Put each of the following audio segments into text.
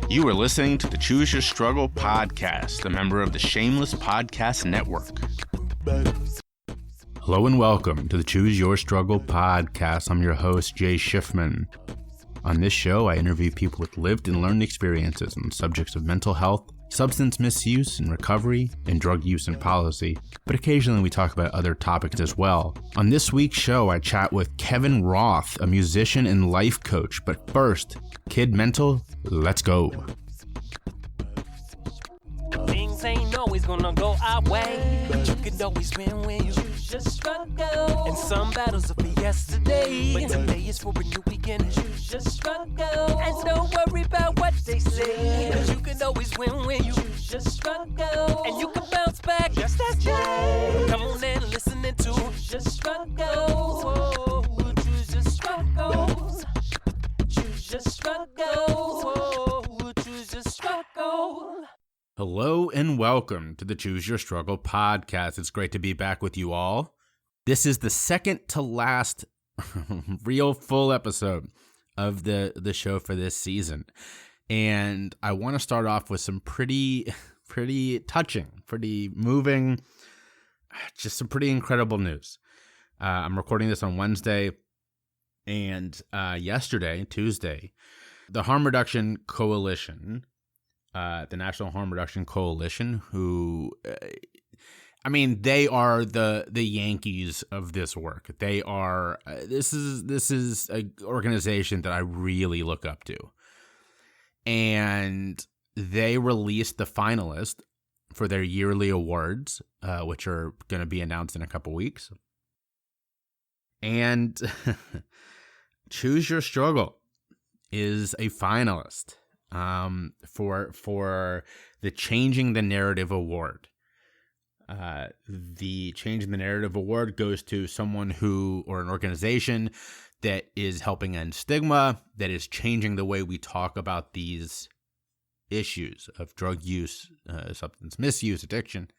You are listening to the Choose Your Struggle podcast, a member of the Shameless Podcast Network. Hello and welcome to the Choose Your Struggle podcast. I'm your host, Jay Shifman. On this show, I interview people with lived and learned experiences on subjects of mental health, substance misuse and recovery, and drug use and policy, but occasionally we talk about other topics as well. On this week's show, I chat with Kevin Roth, a musician and life coach. But first, Kid Mental, let's go. Things ain't always gonna go our way, but you can always win when you choose your struggle. And some battles are for yesterday, but today is for a new beginning. Choose your struggle, and don't worry about what they say, cause you can always win when you choose your struggle. And you can bounce back just as Jay. Come on and listen to Choose Your Struggle. Choose your struggles. Choose your struggle. Choose your struggle. Hello and welcome to the Choose Your Struggle podcast. It's great to be back with you all. This is the second to last real full episode of the show for this season. And I want to start off with some pretty touching, pretty moving, just some pretty incredible news. I'm recording this on Wednesday, and yesterday, Tuesday, the Harm Reduction Coalition, the National Harm Reduction Coalition, who, they are the Yankees of this work. They are, this is an organization that I really look up to. And they released the finalist for their yearly awards, which are going to be announced in a couple weeks. And Choose Your Struggle is a finalist for the Changing the Narrative Award. The Changing the Narrative Award goes to someone or an organization that is helping end stigma, that is changing the way we talk about these issues of drug use, substance misuse, addiction.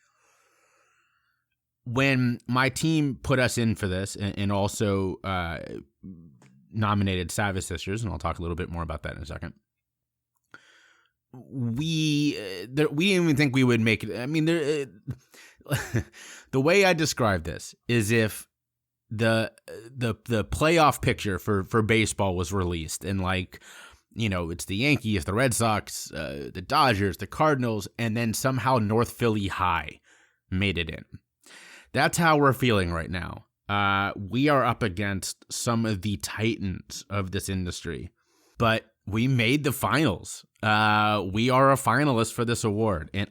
When my team put us in for this and also nominated Savage Sisters, and I'll talk a little bit more about that in a second, we didn't even think we would make it. I mean, the way I describe this is if the playoff picture for baseball was released, and it's the Yankees, the Red Sox, the Dodgers, the Cardinals, and then somehow North Philly High made it in. That's how we're feeling right now. We are up against some of the titans of this industry, but we made the finals. We are a finalist for this award, and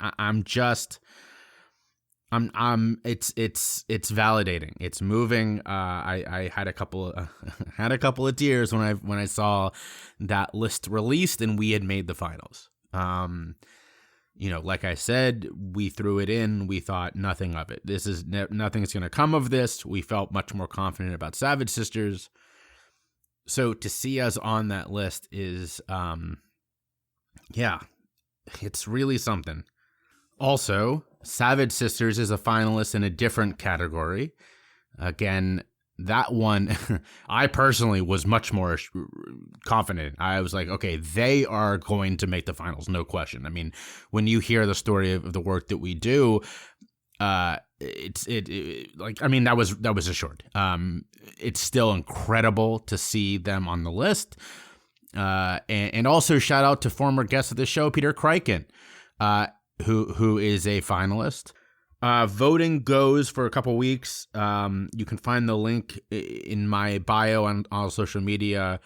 it's validating. It's moving. I had a couple of tears when I saw that list released and we had made the finals. Like I said, we threw it in. We thought nothing of it. Nothing's going to come of this. We felt much more confident about Savage Sisters. So to see us on that list is, it's really something. Also, Savage Sisters is a finalist in a different category. Again, that one, I personally was much more confident. I was like, okay, they are going to make the finals, no question. I mean, when you hear the story of the work that we do, that was assured. It's still incredible to see them on the list. And also shout out to former guest of the show, Peter Kreiken, who is a finalist. Voting goes for a couple weeks. You can find the link in my bio on all social media.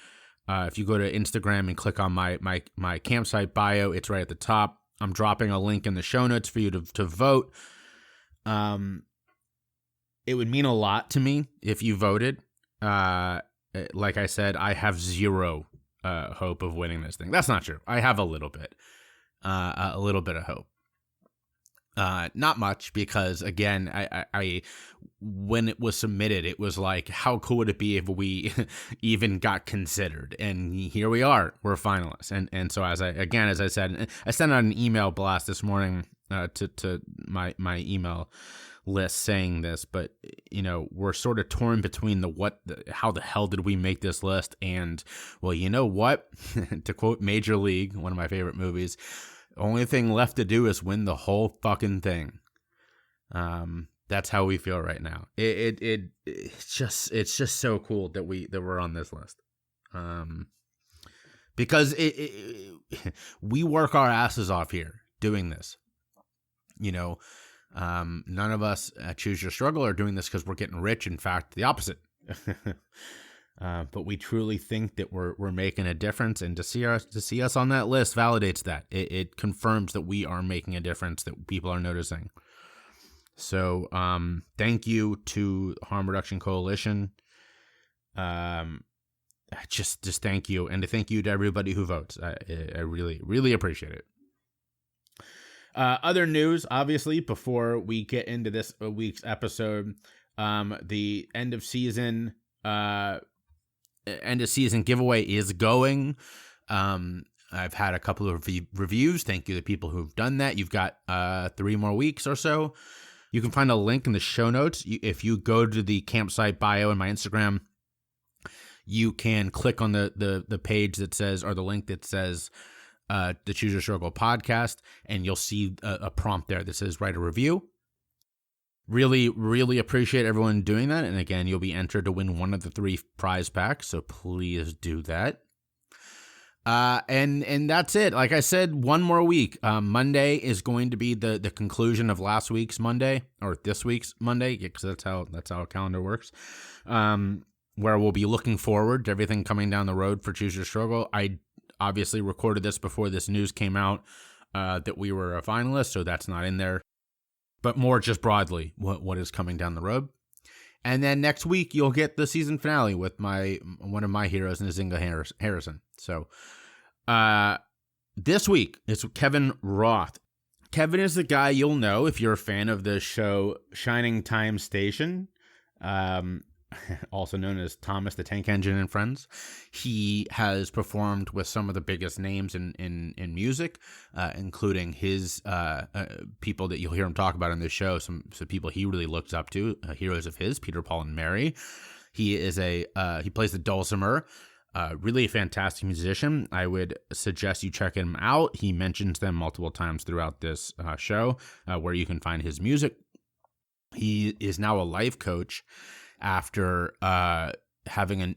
If you go to Instagram and click on my campsite bio, it's right at the top. I'm dropping a link in the show notes for you to vote. It would mean a lot to me if you voted. Like I said, I have zero hope of winning this thing. That's not true. I have a little bit of hope. Not much, because again, I when it was submitted, it was like, how cool would it be if we even got considered? And here we are, we're finalists. And so as I said, I sent out an email blast this morning to my email list saying this, but we're sort of torn between how the hell did we make this list, and well, you know what? To quote Major League, one of my favorite movies, only thing left to do is win the whole fucking thing. That's how we feel right now. It's just so cool that we're on this list. Because we work our asses off here doing this. None of us at Choose Your Struggle are doing this because we're getting rich. In fact, the opposite. But we truly think that we're making a difference, and to see us on that list validates that. It confirms that we are making a difference, that people are noticing. So, thank you to Harm Reduction Coalition. Just thank you, and to thank you to everybody who votes. I really, really appreciate it. Other news, obviously, before we get into this week's episode, the end of season giveaway is going. I've had a couple of reviews. Thank you to people who've done that. You've got 3 more weeks or so. You can find a link in the show notes. If you go to the campsite bio in my Instagram, you can click on the page that says, or the link that says, the Choose Your Struggle podcast, and you'll see a prompt there that says write a review. Really, really appreciate everyone doing that. And again, you'll be entered to win one of the 3 prize packs, so please do that. And that's it. Like I said, 1 more week. Monday is going to be the conclusion of last week's Monday, or this week's Monday, because that's how a calendar works. Where we'll be looking forward to everything coming down the road for Choose Your Struggle. I obviously recorded this before this news came out that we were a finalist, so that's not in there. But more just broadly, what is coming down the road. And then next week, you'll get the season finale with one of my heroes, Nzinga Harrison. So this week, it's Kevin Roth. Kevin is the guy you'll know if you're a fan of the show Shining Time Station. Also known as Thomas the Tank Engine and Friends. He has performed with some of the biggest names in music, including his people that you'll hear him talk about in this show, some people he really looks up to, heroes of his, Peter, Paul, and Mary. He is he plays the Dulcimer, really a fantastic musician. I would suggest you check him out. He mentions them multiple times throughout this show, where you can find his music. He is now a life coach after having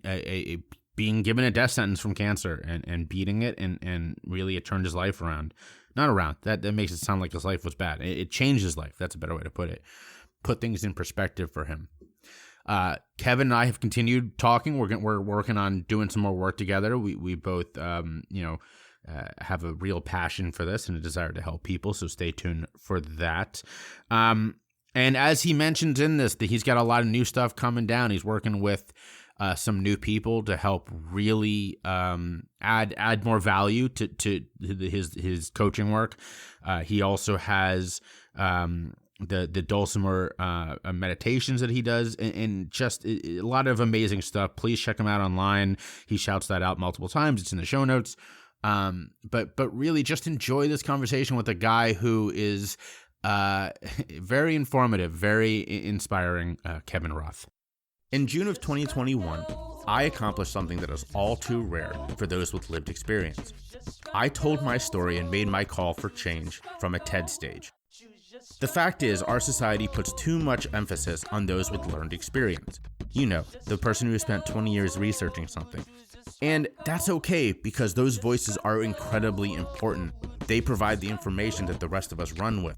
being given a death sentence from cancer and beating it, and really it turned his life around. Not around. That makes it sound like his life was bad. It changed his life. That's a better way to put it. Put things in perspective for him. Kevin and I have continued talking. We're working on doing some more work together. We both have a real passion for this and a desire to help people, so stay tuned for that. And as he mentions in this, that he's got a lot of new stuff coming down. He's working with some new people to help really add more value to his coaching work. He also has the Dulcimer meditations that he does, and just a lot of amazing stuff. Please check him out online. He shouts that out multiple times. It's in the show notes. But really just enjoy this conversation with a guy who is very informative, very inspiring, Kevin Roth. In June of 2021, I accomplished something that is all too rare for those with lived experience. I told my story and made my call for change from a TED stage. The fact is, our society puts too much emphasis on those with learned experience. You know, the person who spent 20 years researching something. And that's okay, because those voices are incredibly important. They provide the information that the rest of us run with.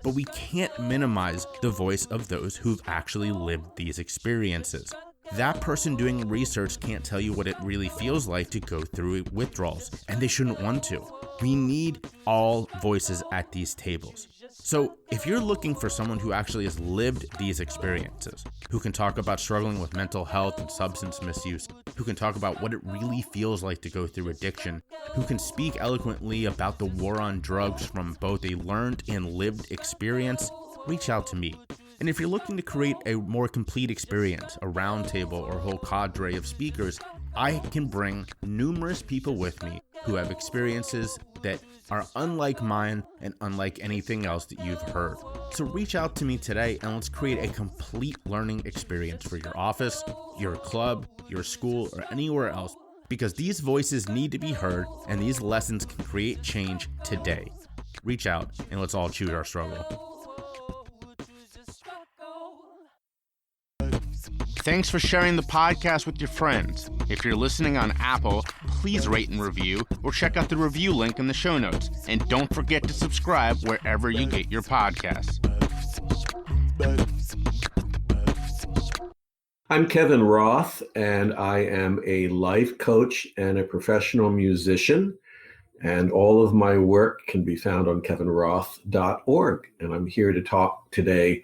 But we can't minimize the voice of those who've actually lived these experiences. That person doing research can't tell you what it really feels like to go through withdrawals, and they shouldn't want to. We need all voices at these tables. So if you're looking for someone who actually has lived these experiences, who can talk about struggling with mental health and substance misuse, who can talk about what it really feels like to go through addiction, who can speak eloquently about the war on drugs from both a learned and lived experience, reach out to me. And if you're looking to create a more complete experience, a roundtable or whole cadre of speakers, I can bring numerous people with me who have experiences that are unlike mine and unlike anything else that you've heard. So reach out to me today and let's create a complete learning experience for your office, your club, your school, or anywhere else, because these voices need to be heard and these lessons can create change today. Reach out and let's all choose our struggle. Thanks for sharing the podcast with your friends. If you're listening on Apple, please rate and review or check out the review link in the show notes. And don't forget to subscribe wherever you get your podcasts. I'm Kevin Roth, and I am a life coach and a professional musician. And all of my work can be found on kevinroth.org. And I'm here to talk today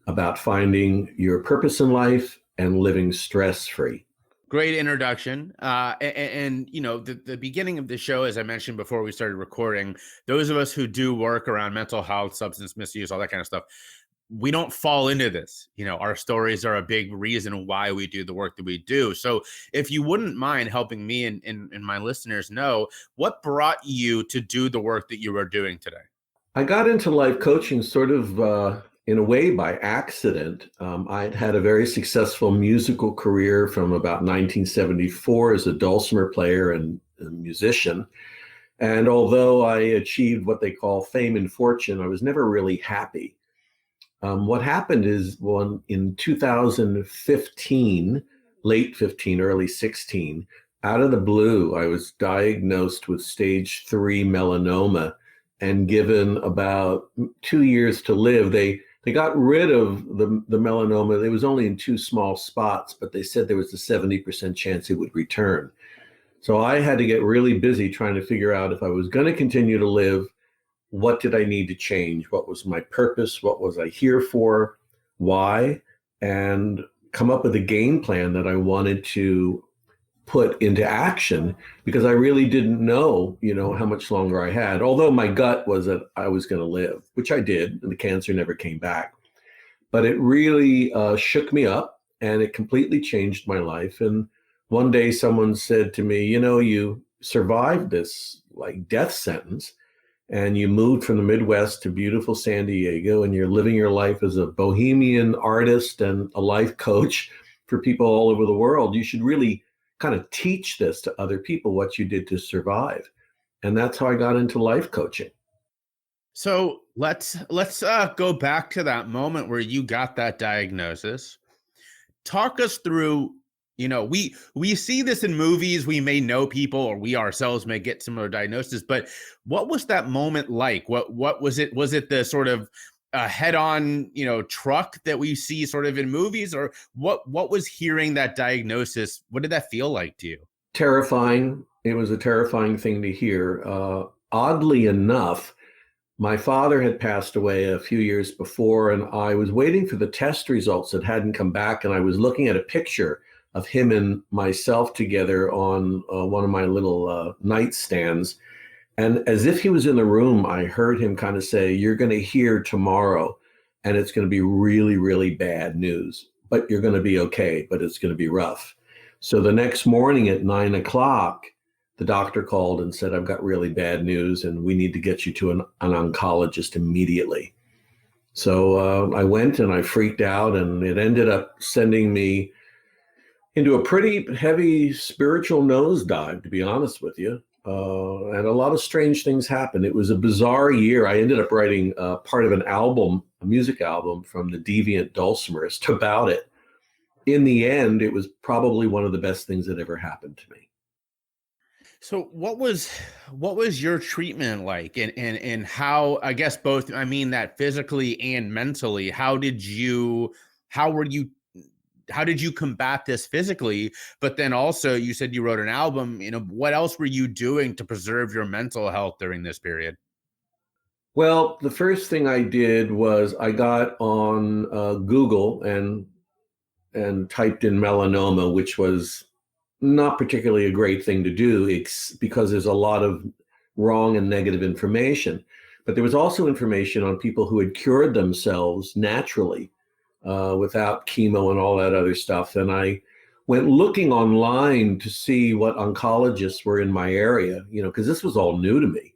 about finding your purpose in life and living stress-free. Great introduction. And you know, the beginning of the show, as I mentioned before we started recording, those of us who do work around mental health, substance misuse, all that kind of stuff, we don't fall into this. You know, our stories are a big reason why we do the work that we do. So if you wouldn't mind helping me and my listeners know, what brought you to do the work that you are doing today? I got into life coaching sort of in a way by accident. I'd had a very successful musical career from about 1974 as a Dulcimer player and a musician. And although I achieved what they call fame and fortune, I was never really happy. What happened is in 2015, late 15, early 16, out of the blue, I was diagnosed with stage 3 melanoma and given about 2 years to live. They got rid of the melanoma. It was only in 2 small spots, but they said there was a 70% chance it would return. So I had to get really busy trying to figure out if I was going to continue to live, what did I need to change? What was my purpose? What was I here for? Why? And come up with a game plan that I wanted to put into action, because I really didn't know, how much longer I had. Although my gut was that I was going to live, which I did, and the cancer never came back. But it really shook me up, and it completely changed my life. And one day someone said to me, you survived this like death sentence, and you moved from the Midwest to beautiful San Diego, and you're living your life as a bohemian artist and a life coach for people all over the world. You should really kind of teach this to other people, what you did to survive. And that's how I got into life coaching. So let's go back to that moment where you got that diagnosis. Talk us through, we see this in movies, we may know people, or we ourselves may get similar diagnosis, but what was that moment like? What was it? Was it the sort of head-on, truck that we see sort of in movies, or what was hearing that diagnosis? What did that feel like to you? Terrifying. It was a terrifying thing to hear. Oddly enough, my father had passed away a few years before, and I was waiting for the test results that hadn't come back. And I was looking at a picture of him and myself together on one of my little nightstands. And as if he was in the room, I heard him kind of say, "You're going to hear tomorrow, and it's going to be really, really bad news, but you're going to be okay, but it's going to be rough." So the next morning at 9 o'clock, the doctor called and said, "I've got really bad news, and we need to get you to an oncologist immediately." So I went and I freaked out, and it ended up sending me into a pretty heavy spiritual nosedive, to be honest with you. And a lot of strange things happened. It was a bizarre year. I ended up writing part of an album, a music album from the Deviant Dulcimerist about it. In the end, it was probably one of the best things that ever happened to me. So what was your treatment like, and how, I guess both, I mean that physically and mentally, how did you combat this physically? But then also you said you wrote an album, what else were you doing to preserve your mental health during this period? Well, the first thing I did was I got on Google and typed in melanoma, which was not particularly a great thing to do because there's a lot of wrong and negative information. But there was also information on people who had cured themselves naturally without chemo and all that other stuff. And I went looking online to see what oncologists were in my area, because this was all new to me.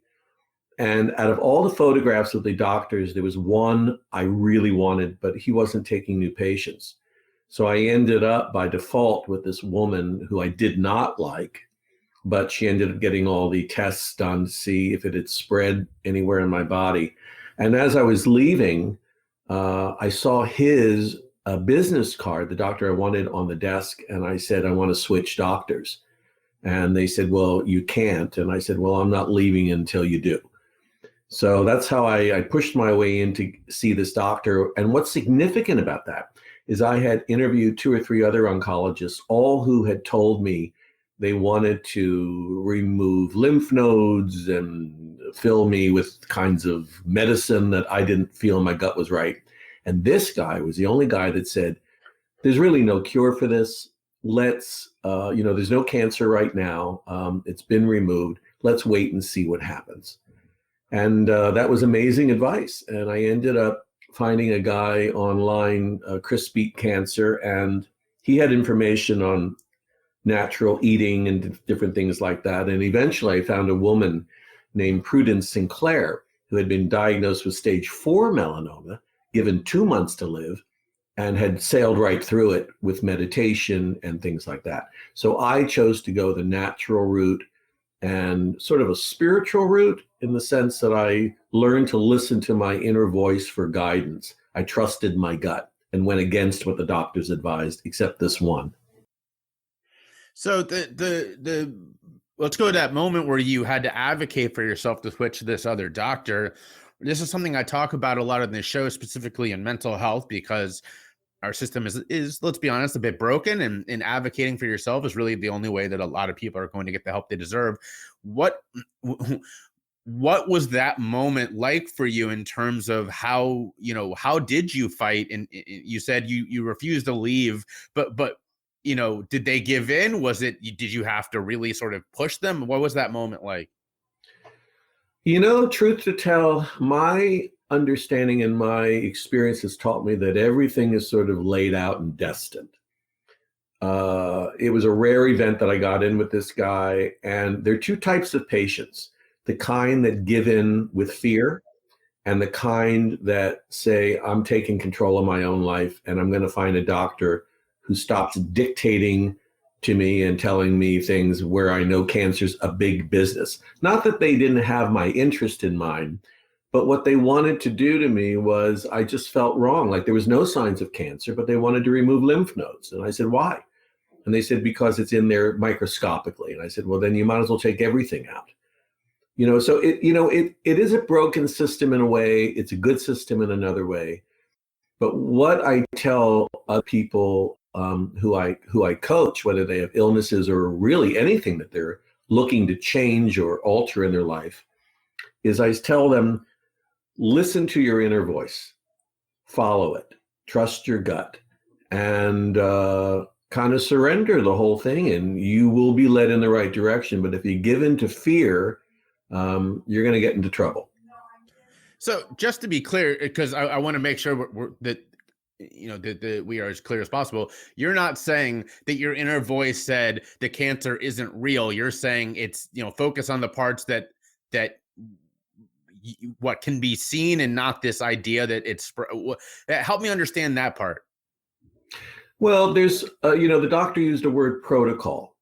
And out of all the photographs of the doctors, there was one I really wanted, but he wasn't taking new patients. So I ended up by default with this woman who I did not like, but she ended up getting all the tests done to see if it had spread anywhere in my body. And as I was leaving, I saw his business card, the doctor I wanted, on the desk. And I said, I want to switch doctors. And they said, well, you can't. And I said, well, I'm not leaving until you do. So that's how I pushed my way in to see this doctor. And what's significant about that is I had interviewed 2 or 3 other oncologists, all who had told me they wanted to remove lymph nodes and fill me with kinds of medicine that I didn't feel my gut was right. And this guy was the only guy that said, there's really no cure for this. Let's, there's no cancer right now. It's been removed. Let's wait and see what happens. And that was amazing advice. And I ended up finding a guy online, Chris Beat Cancer, and he had information on natural eating and different things like that. And eventually I found a woman named Prudence Sinclair who had been diagnosed with stage 4 melanoma, given 2 months to live, and had sailed right through it with meditation and things like that. So I chose to go the natural route and sort of a spiritual route, in the sense that I learned to listen to my inner voice for guidance. I trusted my gut and went against what the doctors advised, except this one. So the let's go to that moment where you had to advocate for yourself to switch to this other doctor. This is something I talk about a lot in this show, specifically in mental health, because our system is, let's be honest, a bit broken, and advocating for yourself is really the only way that a lot of people are going to get the help they deserve. What was that moment like for you in terms of how did you fight? And you said you refused to leave, but did they give in? Did you have to really sort of push them? What was that moment like? Truth to tell, my understanding and my experience has taught me that everything is sort of laid out and destined. It was a rare event that I got in with this guy, and there are 2 types of patients: the kind that give in with fear, and the kind that say, I'm taking control of my own life, and I'm going to find a doctor who stops dictating to me and telling me things where I know cancer's a big business. Not that they didn't have my interest in mind, but what they wanted to do to me was, I just felt wrong. Like there was no signs of cancer, but they wanted to remove lymph nodes. And I said, why? And they said, because it's in there microscopically. And I said, well, then you might as well take everything out. So it is a broken system in a way. It's a good system in another way. But what I tell other people who I coach, whether they have illnesses or really anything that they're looking to change or alter in their life, is I tell them, listen to your inner voice, follow it, trust your gut, and kind of surrender the whole thing, and you will be led in the right direction. But if you give in to fear, you're going to get into trouble. So just to be clear, because I want to make sure that we are as clear as possible. You're not saying that your inner voice said the cancer isn't real. You're saying it's, focus on the parts that what can be seen, and not this idea that it's, help me understand that part. Well, there's, the doctor used the word protocol.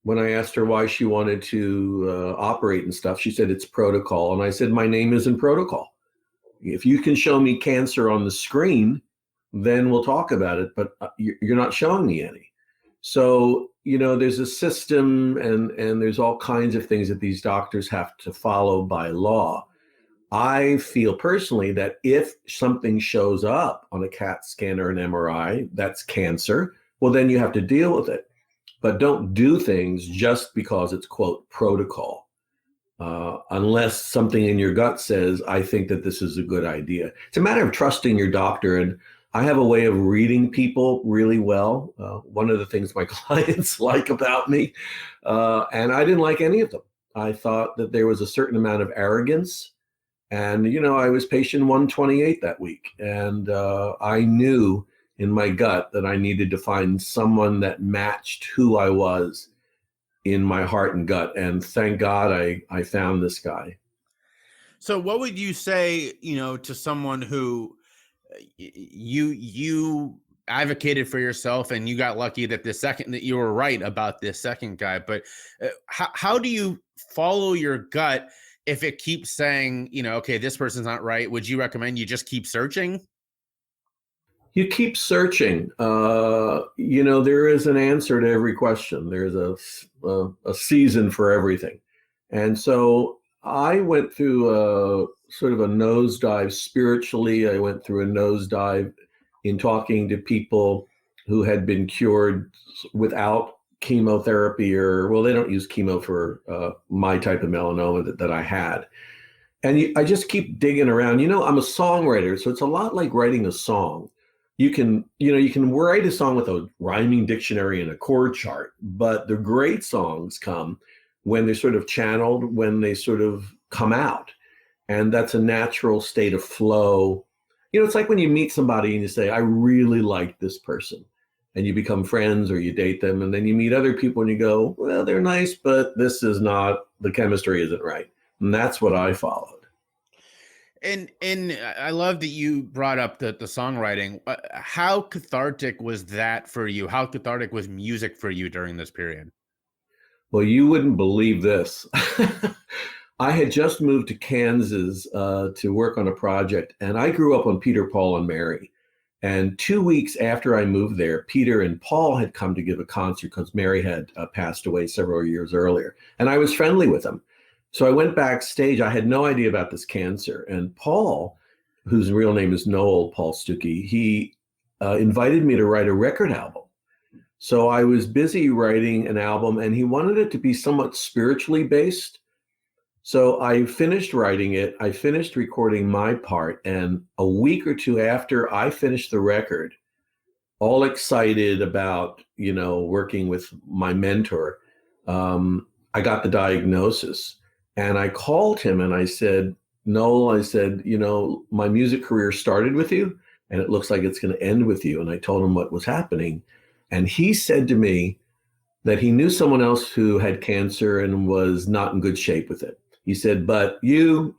When I asked her why she wanted to operate and stuff, she said, it's protocol. And I said, my name isn't protocol. If you can show me cancer on the screen, then we'll talk about it, but you're not showing me any. So, there's a system and there's all kinds of things that these doctors have to follow by law. I feel personally that if something shows up on a CAT scan or an MRI, that's cancer, well, then you have to deal with it. But don't do things just because it's, quote, protocol. Unless something in your gut says, I think that this is a good idea. It's a matter of trusting your doctor. And I have a way of reading people really well. One of the things my clients like about me, and I didn't like any of them. I thought that there was a certain amount of arrogance. And, I was patient 128 that week. And I knew in my gut that I needed to find someone that matched who I was in my heart and gut. And thank God I found this guy. So what would you say, to someone who you advocated for yourself and you got lucky that that you were right about this second guy, but how do you follow your gut if it keeps saying, okay, this person's not right? Would you recommend you just keep searching? You keep searching. There is an answer to every question. There's a season for everything. And so I went through a sort of a nosedive spiritually. I went through a nosedive in talking to people who had been cured without chemotherapy, or, well, they don't use chemo for my type of melanoma that I had. And I just keep digging around. I'm a songwriter, so it's a lot like writing a song. You can write a song with a rhyming dictionary and a chord chart, but the great songs come when they're sort of channeled, when they sort of come out. And that's a natural state of flow. It's like when you meet somebody and you say, I really like this person, and you become friends or you date them, and then you meet other people and you go, well, they're nice, but this is not, the chemistry isn't right. And that's what I followed. And I love that you brought up the songwriting. How cathartic was that for you? How cathartic was music for you during this period? Well, you wouldn't believe this. I had just moved to Kansas to work on a project, and I grew up on Peter, Paul, and Mary. And 2 weeks after I moved there, Peter and Paul had come to give a concert because Mary had passed away several years earlier. And I was friendly with them. So I went backstage. I had no idea about this cancer. And Paul, whose real name is Noel Paul Stuckey, he invited me to write a record album. So I was busy writing an album, and he wanted it to be somewhat spiritually based. So I finished writing it. I finished recording my part. And a week or two after I finished the record, all excited about, working with my mentor, I got the diagnosis. And I called him and I said, Noel, I said, my music career started with you and it looks like it's going to end with you. And I told him what was happening. And he said to me that he knew someone else who had cancer and was not in good shape with it. He said, but you're going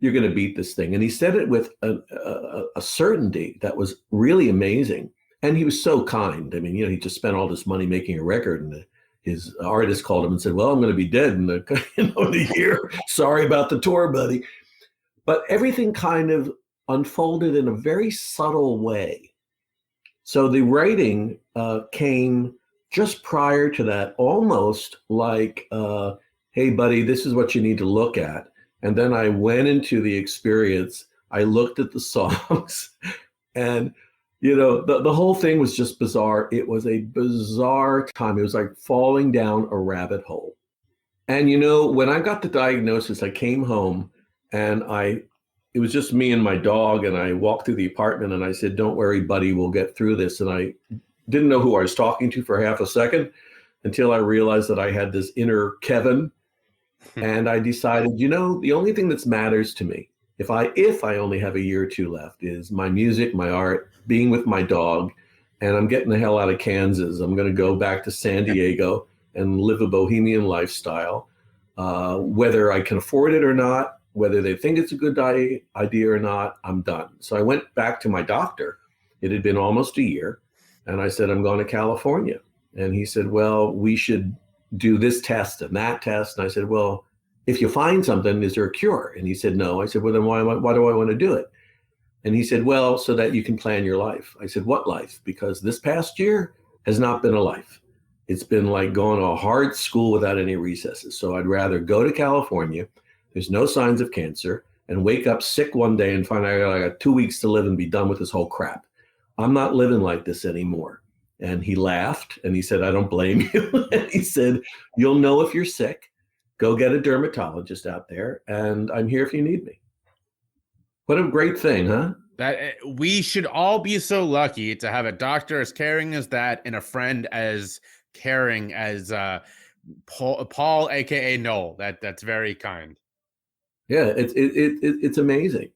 to beat this thing. And he said it with a certainty that was really amazing. And he was so kind. I mean, he just spent all this money making a record, and his artist called him and said, well, I'm going to be dead in a year. Sorry about the tour, buddy. But everything kind of unfolded in a very subtle way. So the writing came just prior to that, almost like, hey, buddy, this is what you need to look at. And then I went into the experience. I looked at the songs, and the whole thing was just bizarre. It was a bizarre time. It was like falling down a rabbit hole. And when I got the diagnosis, I came home and it was just me and my dog. And I walked through the apartment and I said, don't worry, buddy, we'll get through this. And I didn't know who I was talking to for half a second until I realized that I had this inner Kevin. And I decided, the only thing that matters to me, if I only have a year or two left, is my music, my art, being with my dog, and I'm getting the hell out of Kansas. I'm going to go back to San Diego and live a bohemian lifestyle, whether I can afford it or not, whether they think it's a good idea or not, I'm done. So I went back to my doctor. It had been almost a year. And I said, I'm going to California. And he said, well, we should do this test and that test. And I said, well, if you find something, is there a cure? And he said, no. I said, well, then why do I want to do it? And he said, well, so that you can plan your life. I said, what life? Because this past year has not been a life. It's been like going to a hard school without any recesses. So I'd rather go to California. There's no signs of cancer, and wake up sick one day and find out I got 2 weeks to live and be done with this whole crap. I'm not living like this anymore. And he laughed and he said, I don't blame you. And he said, you'll know if you're sick. Go get a dermatologist out there, and I'm here if you need me. What a great thing, huh? That we should all be so lucky to have a doctor as caring as that and a friend as caring as Paul, aka Noel. That's very kind. Yeah, it's amazing.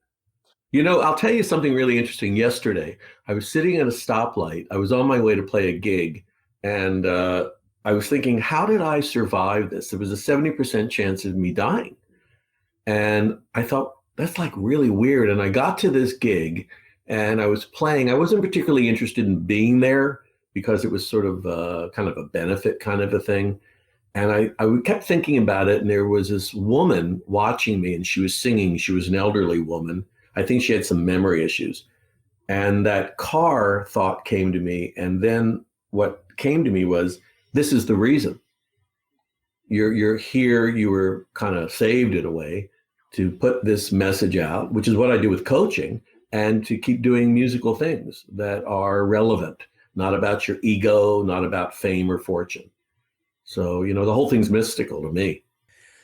I'll tell you something really interesting. Yesterday, I was sitting at a stoplight. I was on my way to play a gig, and I was thinking, how did I survive this? There was a 70% chance of me dying. And I thought, that's like really weird. And I got to this gig and I was playing. I wasn't particularly interested in being there because it was sort of kind of a benefit kind of a thing. And I kept thinking about it. And there was this woman watching me and she was singing. She was an elderly woman. I think she had some memory issues. And that car thought came to me. And then what came to me was, this is the reason. You're here. You were kind of saved in a way to put this message out, which is what I do with coaching, and to keep doing musical things that are relevant, not about your ego, not about fame or fortune. So, the whole thing's mystical to me.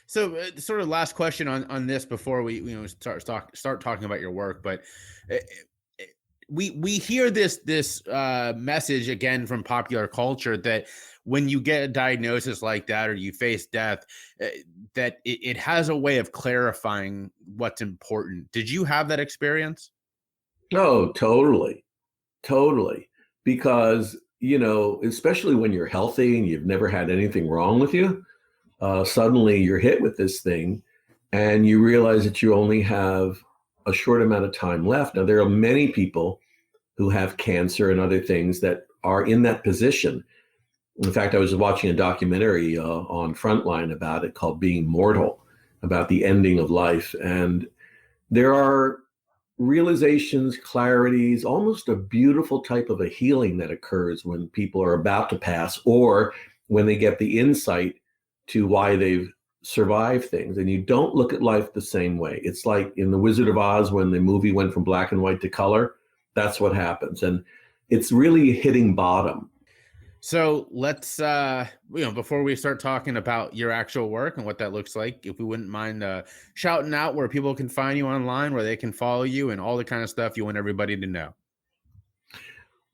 So sort of last question on this before we start talking about your work, but we hear this message again from popular culture that when you get a diagnosis like that or you face death, that it has a way of clarifying what's important. Did you have that experience? Oh, totally. Totally. Because, especially when you're healthy and you've never had anything wrong with you, suddenly you're hit with this thing and you realize that you only have a short amount of time left. Now, there are many people who have cancer and other things that are in that position. In fact, I was watching a documentary on Frontline about it called Being Mortal, about the ending of life. And there are realizations, clarities, almost a beautiful type of a healing that occurs when people are about to pass or when they get the insight to why they've survived things. And you don't look at life the same way. It's like in The Wizard of Oz, when the movie went from black and white to color, that's what happens. And it's really hitting bottom. So let's, before we start talking about your actual work and what that looks like, if we wouldn't mind shouting out where people can find you online, where they can follow you and all the kind of stuff you want everybody to know.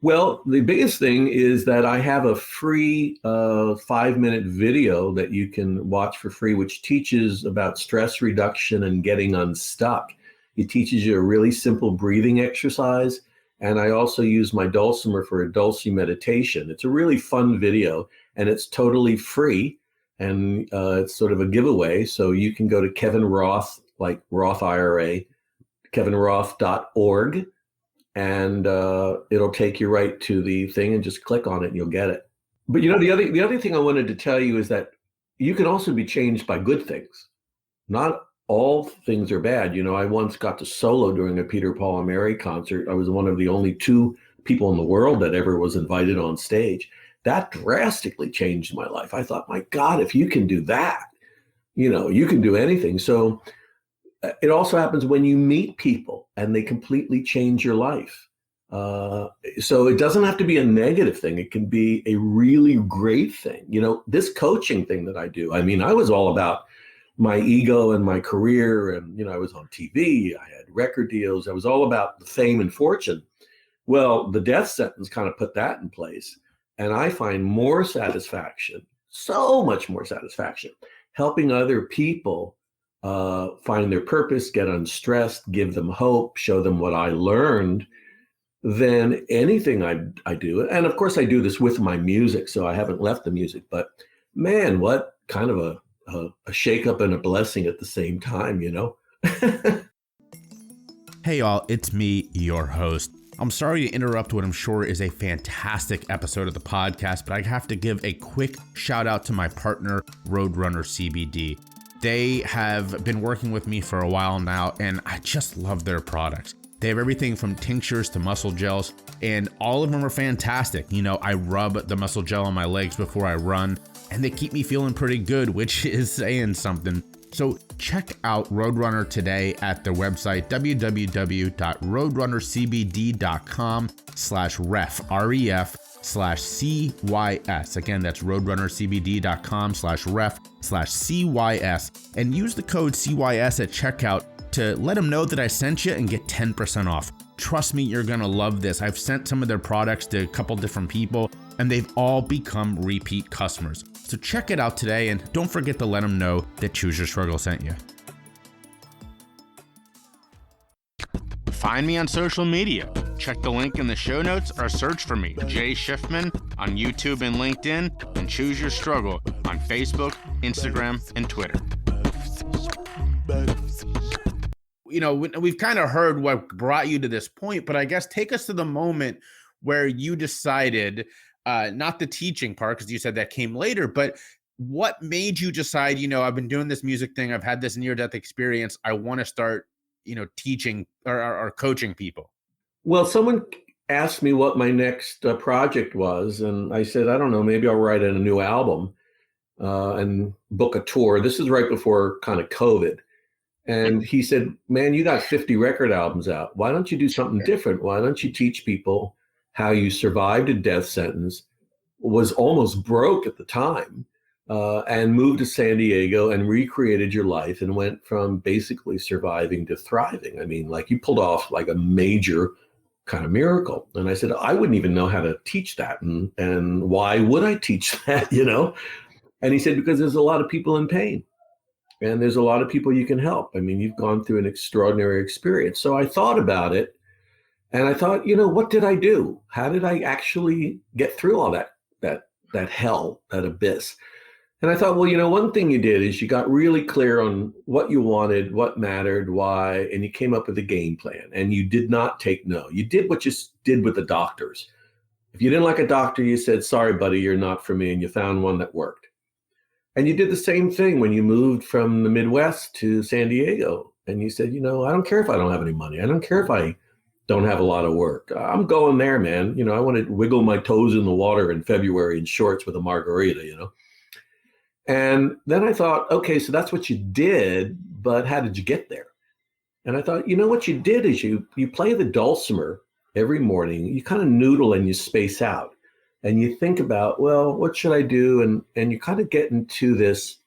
Well, the biggest thing is that I have a free 5-minute video that you can watch for free, which teaches about stress reduction and getting unstuck. It teaches you a really simple breathing exercise. And I also use my Dulcimer for a Dulcimer meditation. It's a really fun video and it's totally free. And it's sort of a giveaway. So you can go to Kevin Roth, like Roth IRA, kevinroth.org. And it'll take you right to the thing and just click on it and you'll get it. But the other thing I wanted to tell you is that you can also be changed by good things. Not all things are bad. I once got to solo during a Peter, Paul, and Mary concert. I was one of the only 2 people in the world that ever was invited on stage. That drastically changed my life. I thought, my God, if you can do that, you can do anything. So it also happens when you meet people and they completely change your life. So it doesn't have to be a negative thing. It can be a really great thing. This coaching thing that I do, I was all about my ego and my career. And, I was on TV, I had record deals. I was all about the fame and fortune. Well, the death sentence kind of put that in place. And I find more satisfaction, so much more satisfaction, helping other people find their purpose, get unstressed, give them hope, show them what I learned, than anything I do. And of course, I do this with my music, so I haven't left the music. But man, what kind of a shakeup and a blessing at the same time, Hey y'all, it's me, your host. I'm sorry to interrupt what I'm sure is a fantastic episode of the podcast, but I have to give a quick shout out to my partner, Roadrunner CBD. They have been working with me for a while now, and I just love their products. They have everything from tinctures to muscle gels, and all of them are fantastic. I rub the muscle gel on my legs before I run, and they keep me feeling pretty good, which is saying something. So check out Roadrunner today at their website, www.roadrunnercbd.com/ref, REF/CYS. Again, that's roadrunnercbd.com/ref/CYS, and use the code CYS at checkout to let them know that I sent you and get 10% off. Trust me, you're gonna love this. I've sent some of their products to a couple different people, and they've all become repeat customers. So check it out today, and don't forget to let them know that Choose Your Struggle sent you. Find me on social media. Check the link in the show notes or search for me, Jay Shifman, on YouTube and LinkedIn, and Choose Your Struggle on Facebook, Instagram, and Twitter. You know, we've kind of heard what brought you to this point, but I guess take us to the moment where you decided, not the teaching part, because you said that came later, but what made you decide, you know, I've been doing this music thing, I've had this near-death experience, I want to start, you know, teaching or coaching people? Well, someone asked me what my next project was, and I said, I don't know, maybe I'll write a new album and book a tour. This is right before kind of COVID. And he said, man, you got 50 record albums out. Why don't you do something different? Why don't you teach people how you survived a death sentence, was almost broke at the time, and moved to San Diego and recreated your life and went from basically surviving to thriving. I mean, like, you pulled off like a major kind of miracle. And I said, I wouldn't even know how to teach that. And why would I teach that, you know? And he said, because there's a lot of people in pain. And there's a lot of people you can help. I mean, you've gone through an extraordinary experience. So I thought about it, and I thought, you know, what did I do? How did I actually get through all that hell, that abyss? And I thought, well, you know, one thing you did is you got really clear on what you wanted, what mattered, why, and you came up with a game plan. And you did not take no. You did what you did with the doctors. If you didn't like a doctor, you said, sorry, buddy, you're not for me. And you found one that worked. And you did the same thing when you moved from the Midwest to San Diego. And you said, you know, I don't care if I don't have any money. I don't care if I don't have a lot of work. I'm going there, man. You know, I want to wiggle my toes in the water in February in shorts with a margarita, you know. And then I thought, okay, so that's what you did, but how did you get there? And I thought, you know, what you did is you play the Dulcimer every morning. You kind of noodle and you space out. And you think about, well, what should I do? And you kind of get into this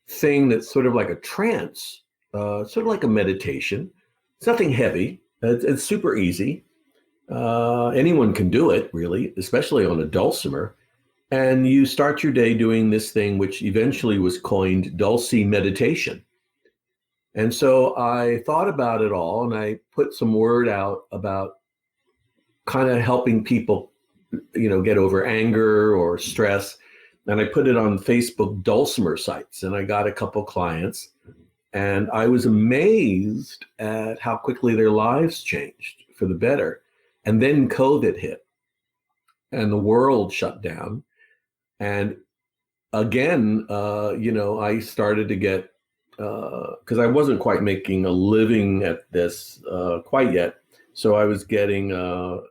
thing that's sort of like a trance, sort of like a meditation. It's nothing heavy. It's super easy. Anyone can do it, really, especially on a Dulcimer. And you start your day doing this thing, which eventually was coined Dulce meditation. And so I thought about it all, and I put some word out about kind of helping people, you know, get over anger or stress. And I put it on Facebook Dulcimer sites, and I got a couple clients, and I was amazed at how quickly their lives changed for the better. And then COVID hit and the world shut down. And again, you know, I started to get, because I wasn't quite making a living at this quite yet. So I was getting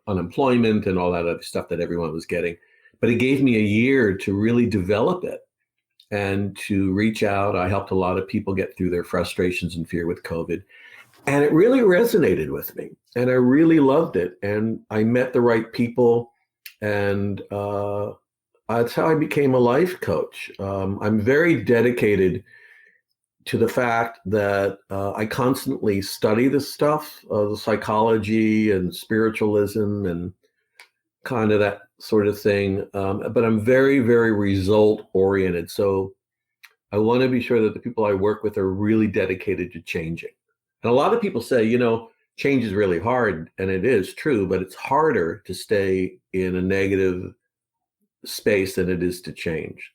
unemployment and all that other stuff that everyone was getting. But it gave me a year to really develop it and to reach out. I helped a lot of people get through their frustrations and fear with COVID. And it really resonated with me. And I really loved it. And I met the right people. And that's how I became a life coach. I'm very dedicated to the fact that I constantly study this stuff, the psychology and spiritualism and kind of that sort of thing. But I'm very, very result oriented. So I want to be sure that the people I work with are really dedicated to changing. And a lot of people say, you know, change is really hard, and it is true, but it's harder to stay in a negative space than it is to change.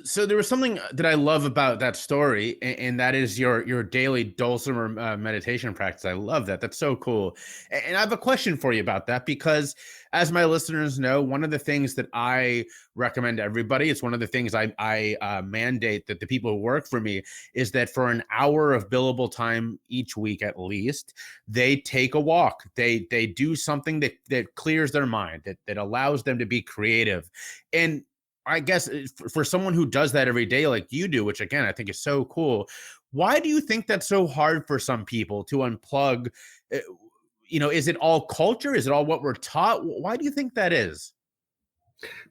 So there was something that I love about that story, and that is your daily Dulcimer meditation practice. I love that. That's so cool. And I have a question for you about that, because as my listeners know, one of the things that I recommend to everybody, it's one of the things I mandate that the people who work for me, is that for an hour of billable time each week at least, they take a walk. They do something that clears their mind, that allows them to be creative. And I guess for someone who does that every day like you do, which again, I think is so cool, why do you think that's so hard for some people to unplug? You know, is it all culture? Is it all what we're taught? Why do you think that is?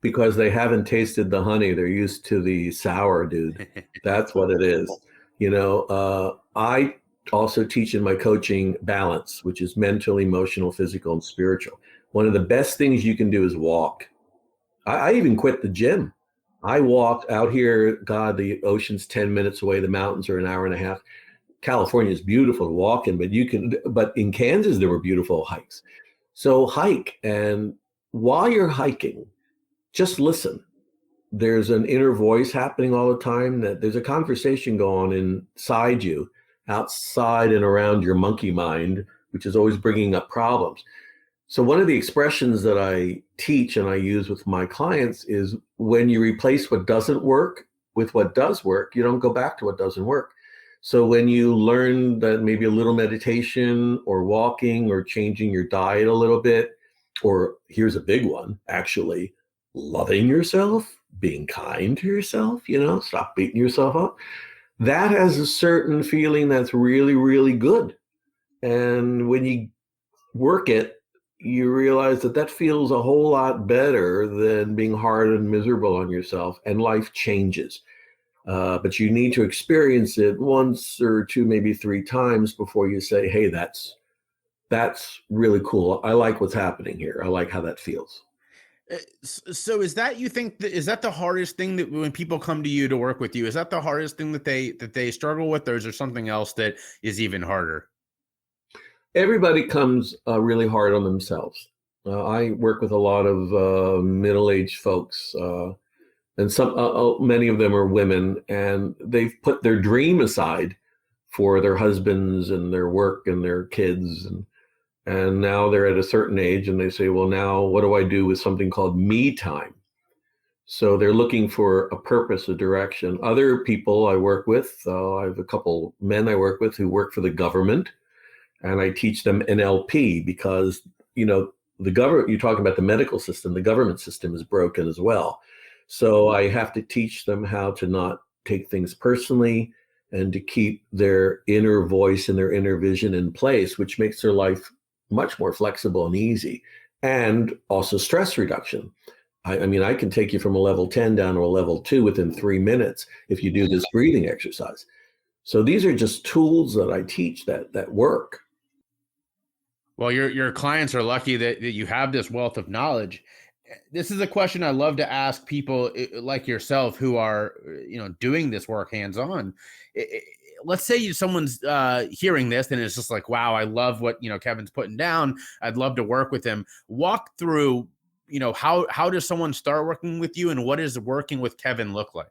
Because they haven't tasted the honey. They're used to the sour, dude. That's what it is. You know, I also teach in my coaching balance, which is mental, emotional, physical, and spiritual. One of the best things you can do is walk. I even quit the gym. I walked out here. God, the ocean's 10 minutes away. The mountains are an hour and a half. California is beautiful to walk in, but in Kansas, there were beautiful hikes. So hike. And while you're hiking, just listen. There's an inner voice happening all the time, that there's a conversation going on inside you, outside and around your monkey mind, which is always bringing up problems. So one of the expressions that I teach and I use with my clients is, when you replace what doesn't work with what does work, you don't go back to what doesn't work. So when you learn that maybe a little meditation or walking or changing your diet a little bit, or here's a big one, actually, loving yourself, being kind to yourself, stop beating yourself up. That has a certain feeling that's really, really good. And when you work it, you realize that feels a whole lot better than being hard and miserable on yourself, and life changes. But you need to experience it once or two, maybe three times before you say, hey, that's really cool. I like what's happening here. I like how that feels. So is that, you think, is that the hardest thing, that when people come to you to work with you, is that the hardest thing that they struggle with, or is there something else that is even harder? Everybody comes really hard on themselves. I work with a lot of middle-aged folks, and many of them are women, and they've put their dream aside for their husbands and their work and their kids, and now they're at a certain age, and they say, well, now what do I do with something called me time? So they're looking for a purpose, a direction. Other people I work with, I have a couple men I work with who work for the government, and I teach them NLP because, the government, you're talking about the medical system, the government system is broken as well. So I have to teach them how to not take things personally and to keep their inner voice and their inner vision in place, which makes their life much more flexible and easy, and also stress reduction. I mean, I can take you from a level 10 down to a level 2 within 3 minutes if you do this breathing exercise. So these are just tools that I teach that work. Well, your clients are lucky that you have this wealth of knowledge. This is a question I love to ask people like yourself who are, doing this work hands-on. Let's say someone's hearing this and it's just like, wow, I love what, Kevin's putting down. I'd love to work with him. Walk through, how does someone start working with you, and what does working with Kevin look like?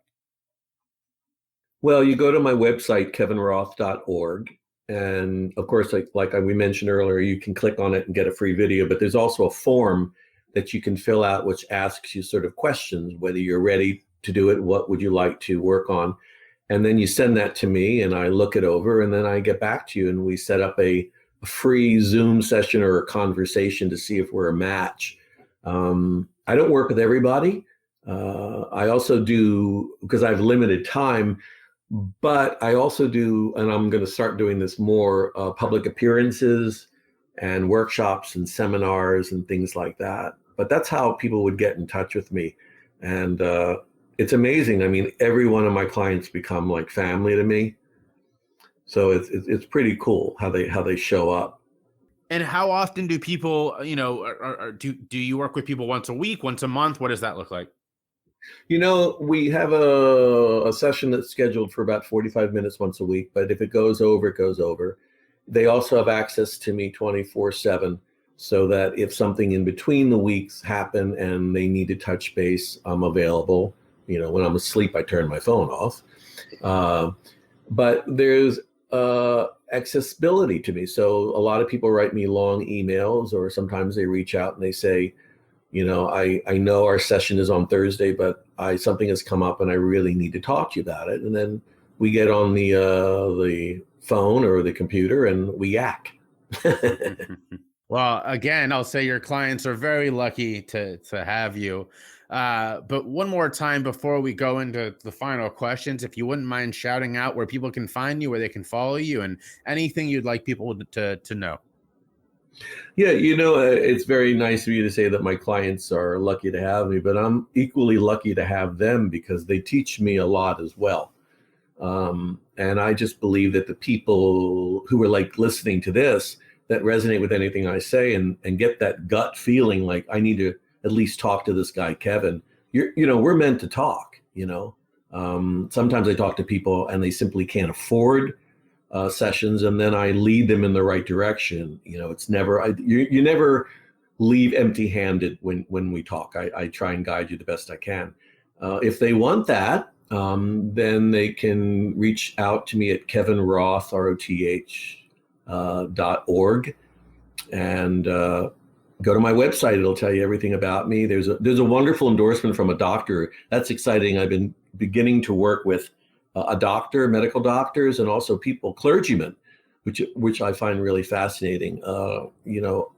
Well, you go to my website, kevinroth.org. And of course, like we mentioned earlier, you can click on it and get a free video, but there's also a form that you can fill out, which asks you sort of questions, whether you're ready to do it, what would you like to work on? And then you send that to me and I look it over, and then I get back to you and we set up a free Zoom session or a conversation to see if we're a match. I don't work with everybody. I also do, because I have limited time, but I also do, and I'm going to start doing this more, public appearances and workshops and seminars and things like that. But that's how people would get in touch with me. And it's amazing. I mean, every one of my clients become like family to me. So it's pretty cool how they show up. And how often do people, do you work with people once a week, once a month? What does that look like? We have a session that's scheduled for about 45 minutes once a week, but if it goes over, it goes over. They also have access to me 24/7, so that if something in between the weeks happen and they need to touch base, I'm available. When I'm asleep, I turn my phone off. But there's accessibility to me. So a lot of people write me long emails, or sometimes they reach out and they say, I know our session is on Thursday, but something has come up and I really need to talk to you about it. And then we get on the phone or the computer and we yak. Well, again, I'll say your clients are very lucky to have you. But one more time before we go into the final questions, if you wouldn't mind shouting out where people can find you, where they can follow you, and anything you'd like people to know. Yeah, it's very nice of you to say that my clients are lucky to have me, but I'm equally lucky to have them because they teach me a lot as well. And I just believe that the people who are like listening to this, that resonate with anything I say and get that gut feeling like I need to at least talk to this guy, Kevin. We're meant to talk, Sometimes I talk to people and they simply can't afford sessions, and then I lead them in the right direction. It's never you never leave empty-handed when we talk. I try and guide you the best I can. If they want that, then they can reach out to me at Kevin Roth, ROTH.org, and go to my website. It'll tell you everything about me. There's a wonderful endorsement from a doctor. That's exciting. I've been beginning to work with a doctor, medical doctors, and also clergymen, which I find really fascinating.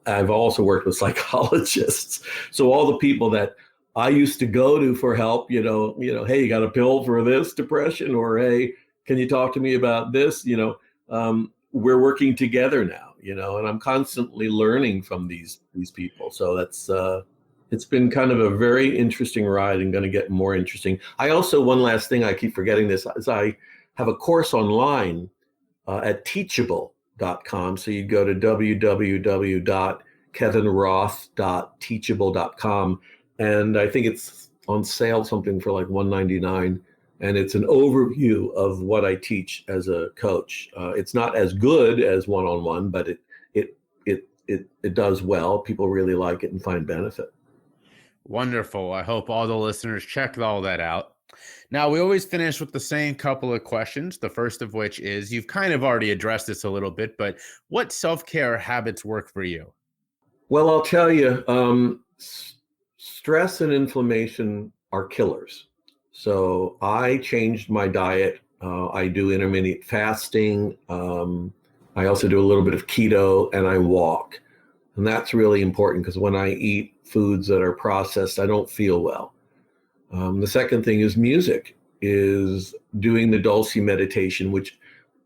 I've also worked with psychologists. So all the people that I used to go to for help, hey, you got a pill for this depression, or hey, can you talk to me about this? We're working together now, and I'm constantly learning from these people. So that's it's been kind of a very interesting ride, and going to get more interesting. I also, one last thing, I keep forgetting this, is I have a course online at teachable.com. So you go to www.kevinroth.teachable.com. And I think it's on sale, something for like $199. And it's an overview of what I teach as a coach. It's not as good as one-on-one, but it does well. People really like it and find benefit. Wonderful. I hope all the listeners check all that out. Now, we always finish with the same couple of questions. The first of which is, you've kind of already addressed this a little bit, but what self-care habits work for you? Well, I'll tell you, stress and inflammation are killers. So I changed my diet. I do intermittent fasting. I also do a little bit of keto, and I walk. And that's really important, because when I eat foods that are processed, I don't feel well. The second thing is music, is doing the Dulcimer meditation, which,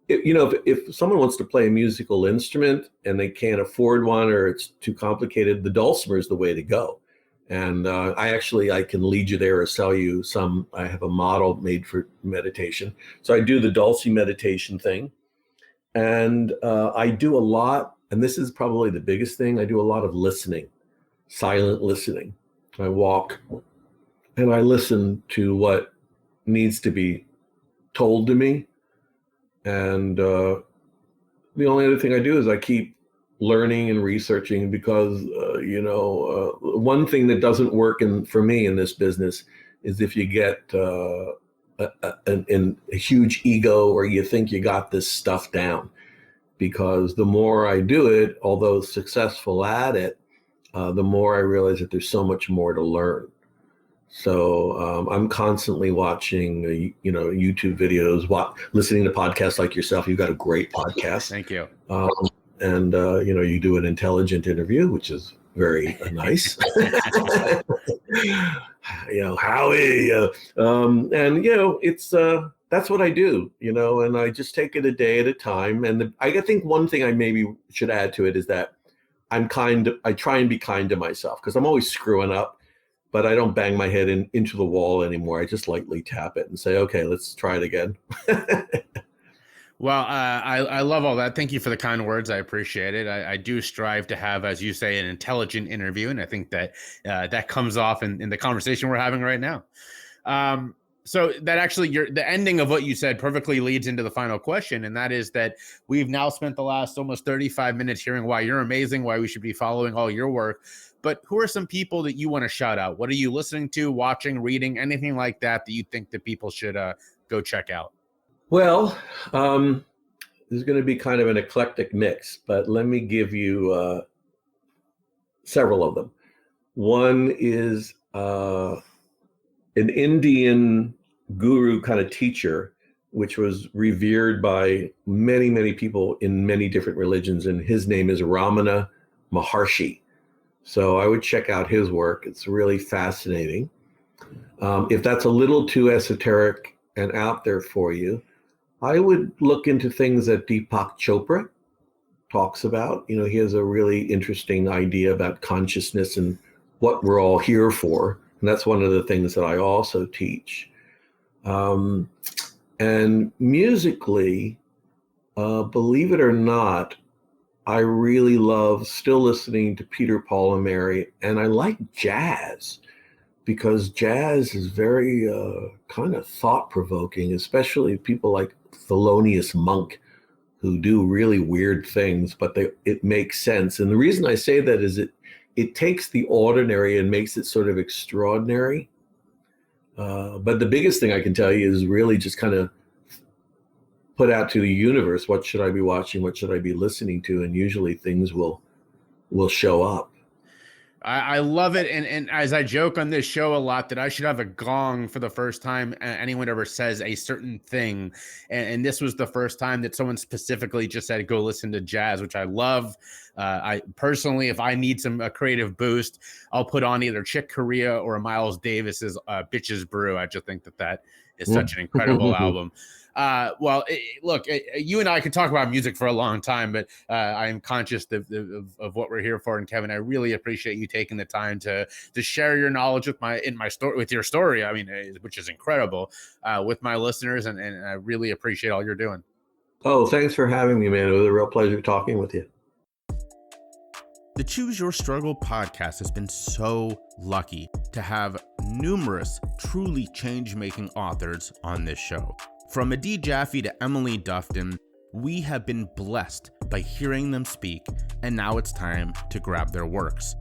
if someone wants to play a musical instrument and they can't afford one, or it's too complicated, the Dulcimer is the way to go. And I can lead you there or sell you some. I have a model made for meditation. So I do the Dulcimer meditation thing. And I do a lot, and this is probably the biggest thing, I do a lot of listening, silent listening. I walk and I listen to what needs to be told to me. And the only other thing I do is I keep learning and researching, because one thing that doesn't work for me in this business is if you get a huge ego, or you think you got this stuff down. Because the more I do it, although successful at it, the more I realize that there's so much more to learn. So I'm constantly watching YouTube videos, listening to podcasts like yourself. You've got a great podcast. Thank you. And you do an intelligent interview, which is very nice. Howie, it's that's what I do, and I just take it a day at a time. And I think one thing I maybe should add to it is that I try and be kind to myself, because I'm always screwing up, but I don't bang my head into the wall anymore. I just lightly tap it and say, okay, let's try it again. Well, I love all that. Thank you for the kind words. I appreciate it. I do strive to have, as you say, an intelligent interview. And I think that that comes off in the conversation we're having right now. So that actually, the ending of what you said perfectly leads into the final question. And that is that we've now spent the last almost 35 minutes hearing why you're amazing, why we should be following all your work. But who are some people that you want to shout out? What are you listening to, watching, reading, anything like that you think that people should go check out? Well, there's going to be kind of an eclectic mix, but let me give you several of them. One is an Indian guru kind of teacher, which was revered by many, many people in many different religions. And his name is Ramana Maharshi. So I would check out his work. It's really fascinating. If that's a little too esoteric and out there for you, I would look into things that Deepak Chopra talks about. He has a really interesting idea about consciousness and what we're all here for. And that's one of the things that I also teach. And musically, believe it or not, I really love still listening to Peter, Paul, and Mary. And I like jazz, because jazz is very kind of thought-provoking, especially people like Thelonious Monk, who do really weird things, but it makes sense. And the reason I say that is it takes the ordinary and makes it sort of extraordinary. But the biggest thing I can tell you is really just kind of put out to the universe, what should I be watching? What should I be listening to? And usually things will show up. I love it. And as I joke on this show a lot, that I should have a gong for the first time anyone ever says a certain thing. And this was the first time that someone specifically just said, go listen to jazz, which I love. I personally, if I need a creative boost, I'll put on either Chick Corea or Miles Davis's Bitches Brew. I just think that is such an incredible album. Look, you and I could talk about music for a long time, but I am conscious of what we're here for. And Kevin, I really appreciate you taking the time to share your knowledge with your story. I mean, which is incredible, with my listeners, and I really appreciate all you're doing. Oh, thanks for having me, man. It was a real pleasure talking with you. The Choose Your Struggle podcast has been so lucky to have numerous truly change-making authors on this show. From Adi Jaffe to Emily Dufton, we have been blessed by hearing them speak, and now it's time to grab their works.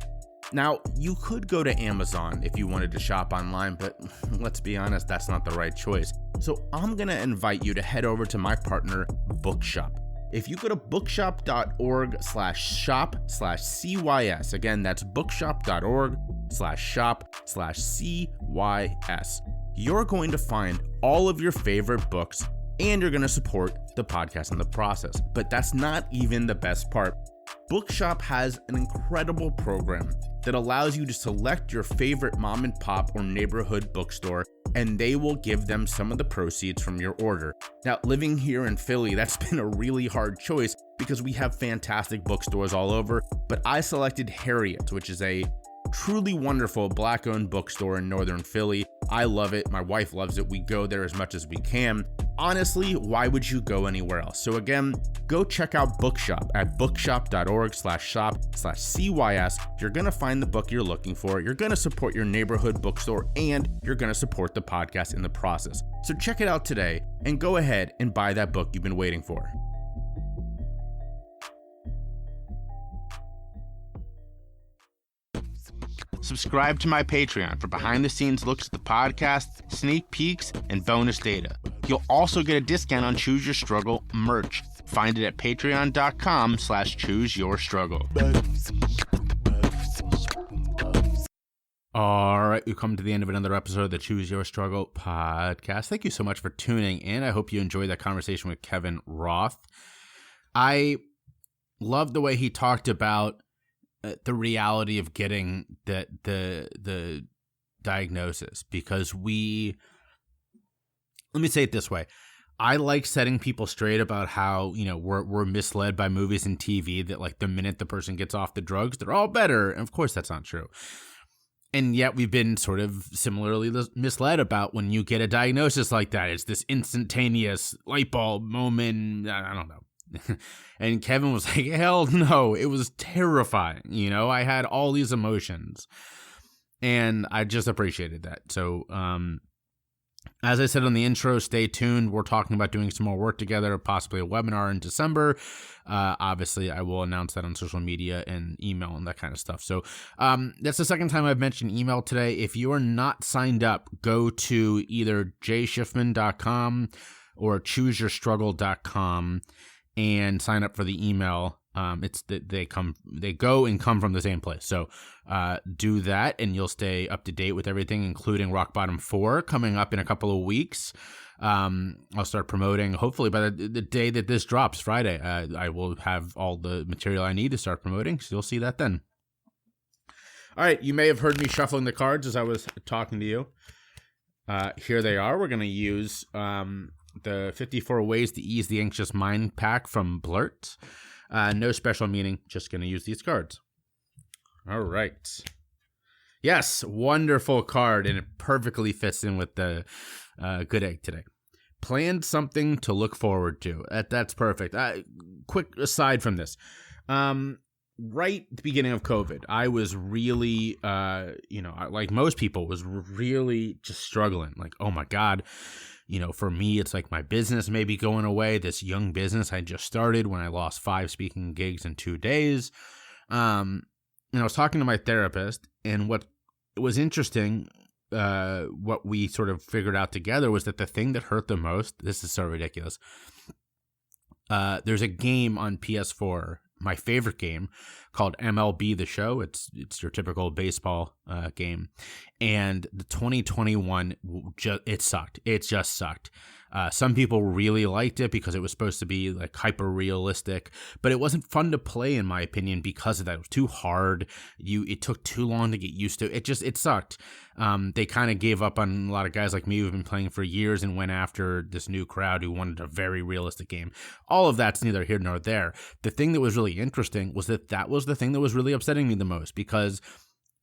Now, you could go to Amazon if you wanted to shop online, but let's be honest, that's not the right choice. So I'm going to invite you to head over to my partner, Bookshop. If you go to bookshop.org/shop/CYS, again, that's bookshop.org/shop/CYS, you're going to find all of your favorite books, and you're going to support the podcast in the process. But that's not even the best part. Bookshop has an incredible program that allows you to select your favorite mom and pop or neighborhood bookstore, and they will give them some of the proceeds from your order. Now, living here in Philly, that's been a really hard choice because we have fantastic bookstores all over, but I selected Harriet's, which is a truly wonderful Black-owned bookstore in Northern Philly. I love it. My wife loves it. We go there as much as we can. Honestly, why would you go anywhere else? So again, go check out Bookshop at bookshop.org/shop/CYS. You're going to find the book you're looking for. You're going to support your neighborhood bookstore, and you're going to support the podcast in the process. So check it out today and go ahead and buy that book you've been waiting for. Subscribe to my Patreon for behind-the-scenes looks at the podcast, sneak peeks, and bonus data. You'll also get a discount on Choose Your Struggle merch. Find it at patreon.com/chooseyourstruggle. All right, we've come to the end of another episode of the Choose Your Struggle podcast. Thank you so much for tuning in. I hope you enjoyed that conversation with Kevin Roth. I love the way he talked about the reality of getting the diagnosis, because let me say it this way. I like setting people straight about how, we're misled by movies and TV that like the minute the person gets off the drugs, they're all better. And of course that's not true. And yet we've been sort of similarly misled about when you get a diagnosis like that. It's this instantaneous light bulb moment. I don't know. And Kevin was like, hell no, it was terrifying. I had all these emotions, and I just appreciated that. So, as I said on the intro, stay tuned. We're talking about doing some more work together, possibly a webinar in December. Obviously, I will announce that on social media and email and that kind of stuff. So that's the second time I've mentioned email today. If you are not signed up, go to either jayshifman.com or chooseyourstruggle.com and sign up for the email. It's that they go and come from the same place. So do that, and you'll stay up to date with everything, including Rock Bottom 4 coming up in a couple of weeks. I'll start promoting, hopefully by the day that this drops, Friday. I will have all the material I need to start promoting, so you'll see that then. All right, you may have heard me shuffling the cards as I was talking to you. Here they are. We're going to use the 54 Ways to Ease the Anxious Mind pack from Blurt. No special meaning, just going to use these cards. All right. Yes, wonderful card, and it perfectly fits in with the good egg today. Planned something to look forward to. That's perfect. Quick aside from this. Right at the beginning of COVID, I was really, like most people, was really just struggling. Like, oh my God, For me, it's like my business may be going away. This young business I just started when I lost 5 speaking gigs in 2 days. And I was talking to my therapist, and what was interesting, what we sort of figured out together was that the thing that hurt the most, this is so ridiculous. There's a game on PS4, my favorite game, called MLB The Show. It's your typical baseball game, and the 2021 it sucked. It just sucked. Some people really liked it because it was supposed to be like hyper realistic, but it wasn't fun to play in my opinion because of that. It was too hard. It took too long to get used to. It sucked. They kind of gave up on a lot of guys like me who've been playing for years and went after this new crowd who wanted a very realistic game. All of that's neither here nor there. The thing that was really interesting was that was the thing that was really upsetting me the most, because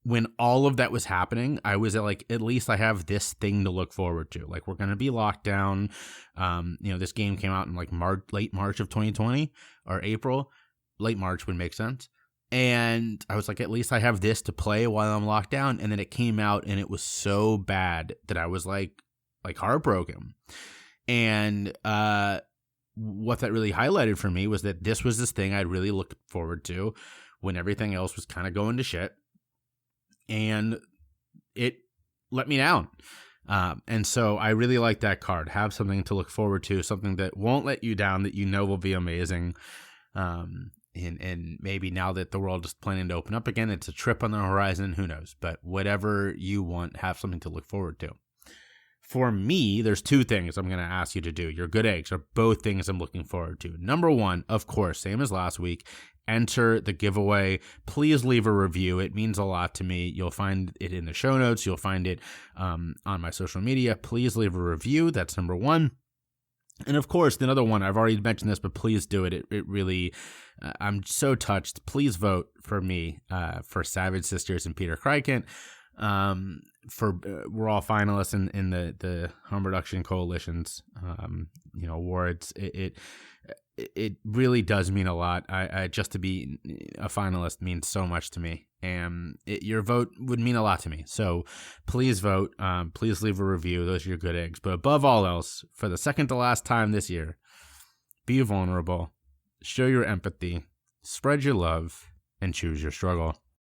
when all of that was happening, I was like, at least I have this thing to look forward to. Like, we're going to be locked down. This game came out in like late March of 2020 or April. Late March would make sense. And I was like, at least I have this to play while I'm locked down. And then it came out and it was so bad that I was like heartbroken. And what that really highlighted for me was that this was this thing I'd really looked forward to when everything else was kind of going to shit. And it let me down. And so I really like that card. Have something to look forward to, something that won't let you down, that will be amazing. And maybe now that the world is planning to open up again, it's a trip on the horizon, who knows? But whatever you want, have something to look forward to. For me, there's 2 things I'm going to ask you to do. Your good eggs are both things I'm looking forward to. Number 1, of course, same as last week, enter the giveaway. Please leave a review. It means a lot to me. You'll find it in the show notes. You'll find it on my social media. Please leave a review. That's number 1. And of course, the other one, I've already mentioned this, but please do it. It really, I'm so touched. Please vote for me, for Savage Sisters and Peter Krykant. We're all finalists in the Home Production Coalition's awards. It really does mean a lot. I just to be a finalist means so much to me, and your vote would mean a lot to me. So please vote. Please leave a review. Those are your good eggs. But above all else, for the second to last time this year, be vulnerable, show your empathy, spread your love, and choose your struggle.